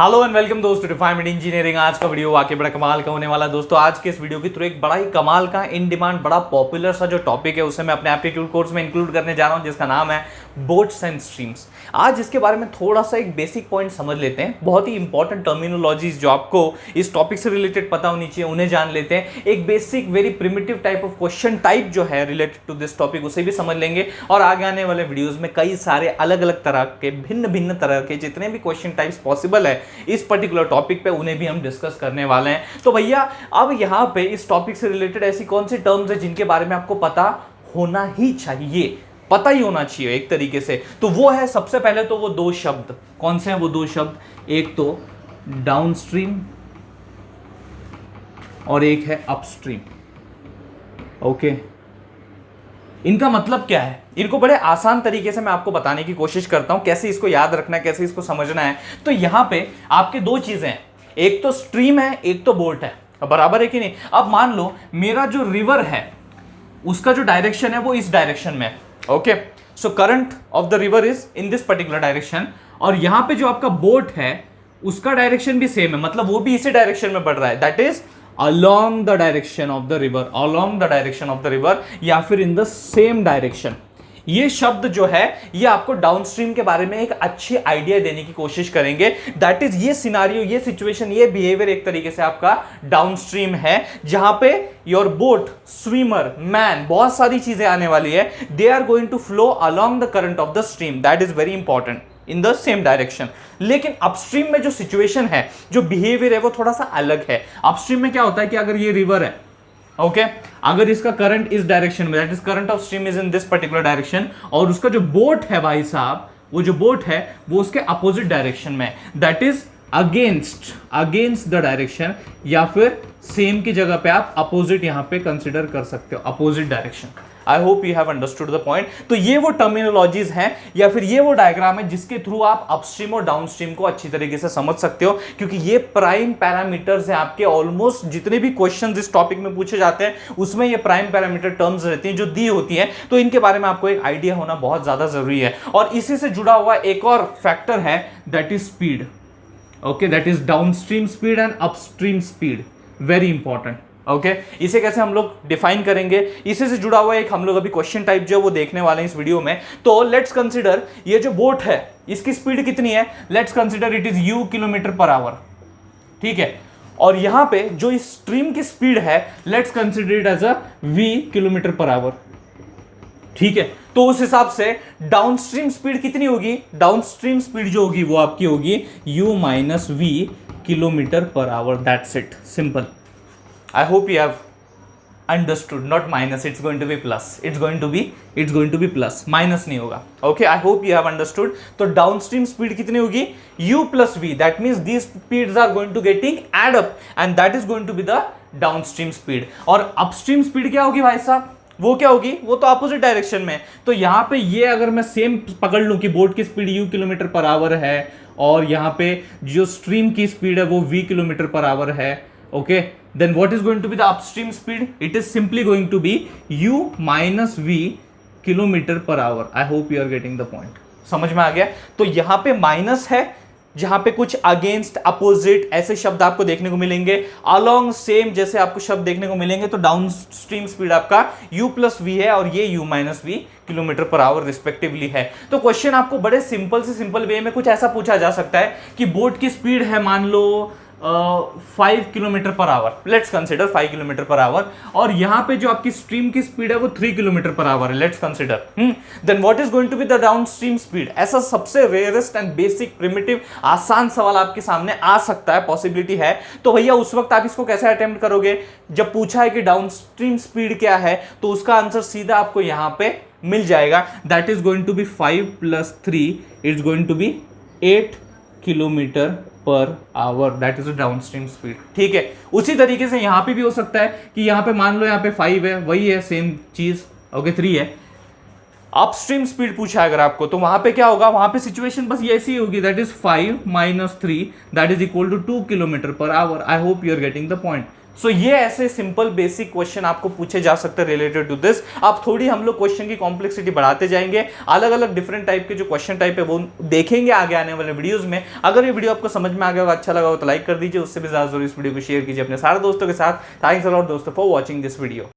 Hello and welcome दोस्तों refinement engineering. आज का वीडियो वाकई बड़ा कमाल का होने वाला है दोस्तों। आज के इस वीडियो के थ्रू एक बड़ा ही कमाल का इन डिमांड बड़ा पॉपुलर सा जो टॉपिक है उसे मैं अपने एप्टीट्यूड कोर्स में इंक्लूड करने जा रहा हूं, जिसका नाम है बोट्स एंड स्ट्रीम्स। आज इसके बारे में थोड़ा सा एक बेसिक पॉइंट समझ लेते हैं। बहुत ही इंपॉर्टेंट टर्मिनोलॉजीज जो आपको इस टॉपिक से रिलेटेड पता होनी चाहिए उन्हें जान लेते हैं। एक basic very primitive type of question type जो है रिलेटेड टू दिस टॉपिक उसे भी समझ लेंगे। और आगे आने वाले वीडियोज में कई सारे अलग अलग तरह के भिन्न भिन्न तरह के जितने भी क्वेश्चन टाइप्स पॉसिबल है इस पर्टिकुलर टॉपिक पे उन्हें भी हम डिस्कस करने वाले हैं। तो भैया अब यहाँ पे इस टॉपिक से रिलेटेड ऐसी कौन सी टर्म्स है जिनके बारे में आपको पता होना ही चाहिए, पता ही होना चाहिए एक तरीके से। तो वो है सबसे पहले तो वो दो शब्द, कौन से हैं वो दो शब्द? एक तो डाउनस्ट्रीम और एक है अपस्ट्रीम। ओके, इनका मतलब क्या है? इनको बड़े आसान तरीके से मैं आपको बताने की कोशिश करता हूं, कैसे इसको याद रखना है, कैसे इसको समझना है। तो यहां पे आपके दो चीजें हैं, एक तो स्ट्रीम है, एक तो बोट है। बराबर है कि नहीं? अब मान लो मेरा जो रिवर है उसका जो डायरेक्शन है वो इस डायरेक्शन में है। Okay, so current of the river is in this particular direction, और यहां पे जो आपका बोट है उसका डायरेक्शन भी सेम है, मतलब वो भी इसी डायरेक्शन में बढ़ रहा है, that is along the direction of the river, along the direction of the river, या फिर in the same direction। ये शब्द जो है ये आपको डाउनस्ट्रीम के बारे में एक अच्छी आइडिया देने की कोशिश करेंगे। दैट इज ये सिनारियो, ये सिचुएशन, ये बिहेवियर एक तरीके से आपका डाउनस्ट्रीम है, जहां पे योर बोट, स्विमर, मैन, बहुत सारी चीजें आने वाली है। They are going to flow along the current of the stream, that is very important, in the same direction. लेकिन अपस्ट्रीम में जो सिचुएशन है, जो बिहेवियर है वो थोड़ा सा अलग है। अपस्ट्रीम में क्या होता है कि अगर ये रिवर है, ओके, अगर इसका करंट इस डायरेक्शन में, that is current of stream is in this particular direction, और उसका जो बोट है भाई साहब, वो जो बोट है वो उसके अपोजिट डायरेक्शन में, that is against the direction, या फिर सेम की जगह पे आप अपोजिट यहां पे कंसिडर कर सकते हो, opposite direction. I hope you have understood the point. तो ये वो टर्मिनोलॉजीज हैं या फिर ये वो डायग्राम है जिसके थ्रू आप अपस्ट्रीम और डाउनस्ट्रीम को अच्छी तरीके से समझ सकते हो, क्योंकि ये प्राइम पैरामीटर्स हैं आपके। ऑलमोस्ट जितने भी क्वेश्चंस इस टॉपिक में पूछे जाते हैं उसमें ये प्राइम पैरामीटर टर्म्स रहती हैं जो दी होती हैं, तो इनके बारे में आपको एक आइडिया होना बहुत ज्यादा जरूरी है। और इसी से जुड़ा हुआ एक और फैक्टर है, that is speed. Okay, that is downstream speed and upstream speed, very important. Okay, इसे कैसे हम लोग डिफाइन करेंगे, इसी से जुड़ा हुआ एक हम लोग अभी क्वेश्चन टाइप जो है वो देखने वाले हैं इस वीडियो में। तो लेट्स कंसीडर ये जो बोट है इसकी स्पीड कितनी है? Let's consider it is u kilometre per hour, ठीक है। और यहां पे जो इस स्ट्रीम की स्पीड है let's consider it as a v kilometre per hour, ठीक है। तो उस हिसाब से डाउनस्ट्रीम स्पीड कितनी होगी? डाउनस्ट्रीम स्पीड जो होगी वो आपकी होगी u minus v kilometre per our, that's it, simple. I hope you have understood, not minus, it's going to be plus, it's going to be plus, minus नहीं होगा। Okay, I hope you have understood। तो downstream speed कितनी होगी? u plus v, that means these speeds are going to getting add up and that is going to be the downstream speed। और upstream speed क्या होगी भाई साहब? वो क्या होगी? वो तो अपोजिट डायरेक्शन में। तो यहाँ पे ये अगर मैं सेम पकड़ लूं कि बोट की speed u kilometre per hour है और यहाँ पे जो स्ट्रीम की स्पीड है वो v किलोमीटर पर आवर है, okay, then what is going to be the upstream speed? It is simply going to be u minus v kilometre per our. I hope you are getting the point, समझ में आ गया? तो यहां पे minus है, जहां पे कुछ अगेंस्ट, अपोजिट ऐसे शब्द आपको देखने को मिलेंगे, अलोंग, सेम जैसे आपको शब्द देखने को मिलेंगे। तो डाउन स्ट्रीम स्पीड आपका u प्लस वी है और ये u minus v kilometre per hour respectively है। तो क्वेश्चन आपको बड़े सिंपल से सिंपल वे में कुछ ऐसा पूछा जा सकता है कि बोट की स्पीड है मान लो 5 kilometre per our, let's consider 5 kilometre per our, और यहां पे जो आपकी स्ट्रीम की स्पीड है वो 3 किलोमीटर पर आवर है, let's consider. Then what is going to be the downstream speed? ऐसा सबसे रेयरेस्ट एंड बेसिक प्रिमिटिव आसान सवाल आपके सामने आ सकता है, पॉसिबिलिटी है। तो भैया उस वक्त आप इसको कैसे अटेम्प्ट करोगे? जब पूछा है कि डाउनस्ट्रीम स्पीड क्या है तो उसका आंसर सीधा आपको यहां पे मिल जाएगा, that is going to be 5 plus 3 is going to be 8 kilometre per hour, that is a downstream speed, ठीक है। उसी तरीके से यहां पे भी हो सकता है कि यहां पे मान लो यहां पे 5 है, वही है सेम चीज, ओके, 3 है। अपस्ट्रीम स्पीड पूछा है अगर आपको, तो वहां पे क्या होगा? वहां पे सिचुएशन बस ये ऐसी होगी, that is 5 minus 3 that is equal to 2 kilometre per hour. I hope you are getting the point. So ये ऐसे सिंपल बेसिक क्वेश्चन आपको पूछे जा सकते हैं रिलेटेड टू दिस। अब थोड़ी हम लोग क्वेश्चन की कॉम्प्लेक्सिटी बढ़ाते जाएंगे, अलग अलग डिफरेंट टाइप के जो क्वेश्चन टाइप है वो देखेंगे आगे आने वाले वीडियोस में। अगर ये वीडियो आपको समझ में आ गया होगा, अच्छा लगा हो तो लाइक कर दीजिए, उससे भी ज्यादा जरूर इस वीडियो को शेयर कीजिए अपने सारे दोस्तों के साथ। थैंक्स अ लॉट दोस्तों फॉर वॉचिंग दिस वीडियो।